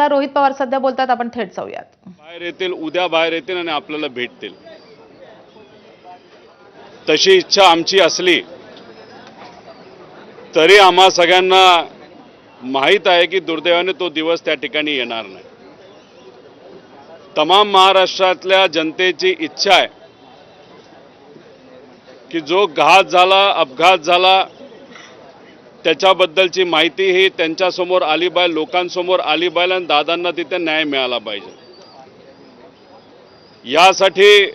रोहित पवार सध्या बोलतात, आपण थेट जाऊयात. बाहेर येतील, उद्या बाहेर येतील आणि आपल्याला भेटतील. तशी इच्छा आमची असली तरी आम्हा सगळ्यांना माहीत आहे की दुर्दैवाने तो दिवस त्या ठिकाणी येणार नाही. तमाम महाराष्ट्रातल्या जनतेची इच्छा आहे की जो घात झाला, अपघात झाला, त्याच्याबद्दलची माहिती ही त्यांच्यासमोर आली पाहिजे, लोकांसमोर आली पाहिजे आणि दादांना तिथे न्याय मिळाला पाहिजे. यासाठी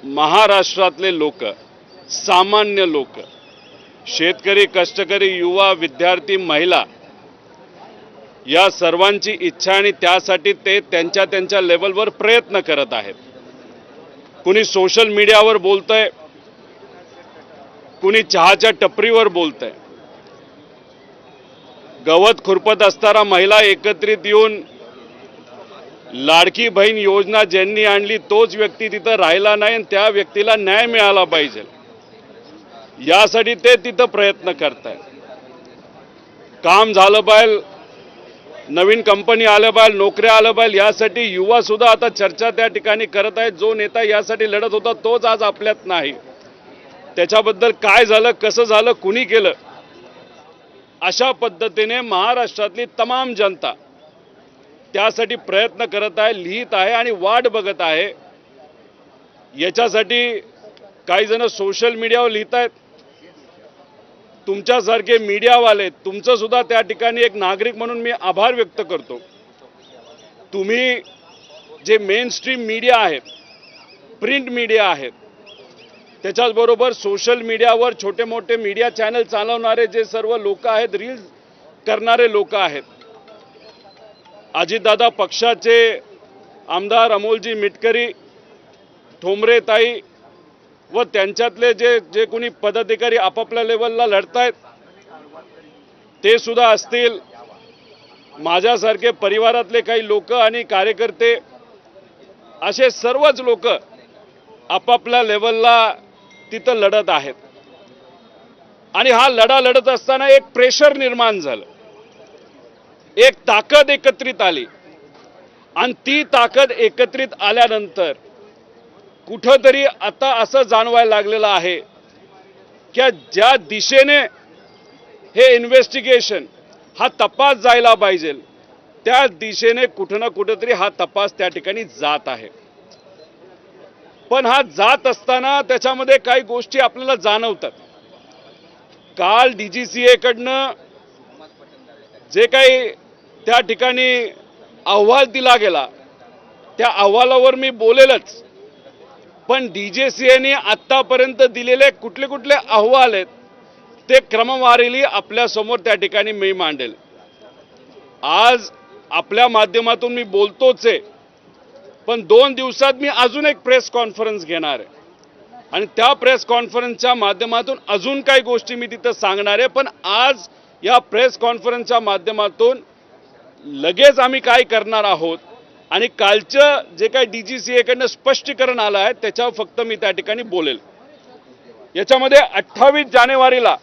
महाराष्ट्रातले लोक, सामान्य लोक, शेतकरी, कष्टकरी, युवा, विद्यार्थी, महिला या सर्वांची इच्छा आणि त्यासाठी ते त्यांच्या त्यांच्या लेवलवर प्रयत्न करत आहेत. कुणी सोशल मीडियावर बोलतंय, कुणी चहाच्या टपरीवर बोलतंय. गवत खुरपत असताना महिला एकत्रित येऊन लाडकी बहीण योजना ज्यांनी आणली तोच व्यक्ती तिथं राहिला नाही आणि त्या व्यक्तीला न्याय मिळाला पाहिजे यासाठी ते तिथं प्रयत्न करतायत. काम झालं पाहिजे, नवीन कंपनी आल्या पाहिजे, नोकऱ्या आल्या पाहिजे यासाठी युवा सुद्धा आता चर्चा त्या ठिकाणी करत आहेत. जो नेता यासाठी लढत होता तोच आज आपल्यात नाही. त्याच्याबद्दल काय झालं, कसं झालं, कुणी केलं, अशा पद्धतीने महाराष्ट्रातली तमाम जनता त्यासाठी प्रयत्न करत आहे, लिहित आहे आणि वाट बघत आहे. याच्यासाठी काही जण सोशल मीडियावर लिहित आहेत. तुमच्यासारखे मीडियावाले, तुमचं सुद्धा त्या ठिकाणी एक नागरिक म्हणून मी आभार व्यक्त करतो. तुम्ही जे मेन स्ट्रीम मीडिया आहेत, प्रिंट मीडिया आहेत, त्याच्याचबरोबर सोशल मीडियावर छोटे मोठे मीडिया चॅनल चालवणारे जे सर्व लोक आहेत, रील्स करणारे लोक आहेत, अजितदादा पक्षाचे आमदार अमोलजी मिटकरी, ठोंबरेताई व त्यांच्यातले जे कोणी पदाधिकारी आपापल्या लेवलला लढतायत ते सुद्धा असतील, माझ्यासारखे परिवारातले काही लोक आणि कार्यकर्ते, असे सर्वच लोक आपापल्या लेवलला तिथं लढत आहेत. आणि हा लढा लढत असताना एक प्रेशर निर्माण झालं, एक ताकद एकत्रित आली आणि ती ताकद एकत्रित आल्यानंतर कुठंतरी आता असं जाणवायला लागलेलं आहे की ज्या दिशेने हे इन्व्हेस्टिगेशन, हा तपास जायला पाहिजे, त्या दिशेने कुठं ना कुठंतरी हा तपास त्या ठिकाणी जात आहे. पण हा जात असताना त्याच्यामध्ये काही गोष्टी आपल्याला जाणवतात. काल DGCA कडनं जे काही त्या ठिकाणी अहवाल दिला गेला त्या अहवालावर मी बोलेलच, पण DGCAने आतापर्यंत दिलेले कुठले कुठले अहवाल आहेत ते क्रमवारीने आपल्या समोर त्या ठिकाणी मी मांडेल. आज आपल्या माध्यमातून मी बोलतोच आहे, पण 2 दिवसात मी अजून एक प्रेस कॉन्फरन्स घेणार आहे आणि त्या प्रेस कॉन्फरन्सच्या माध्यमातून अजून काही गोष्टी मी तिथं सांगणार आहे. पण आज या प्रेस कॉन्फरन्सच्या माध्यमातून लगेच आम्ही काय करणार आहोत आणि कालचं जे काही DGCA कडनं स्पष्टीकरण आलं आहे त्याच्यावर फक्त मी त्या ठिकाणी बोलेल. याच्यामध्ये 28 जानेवारीला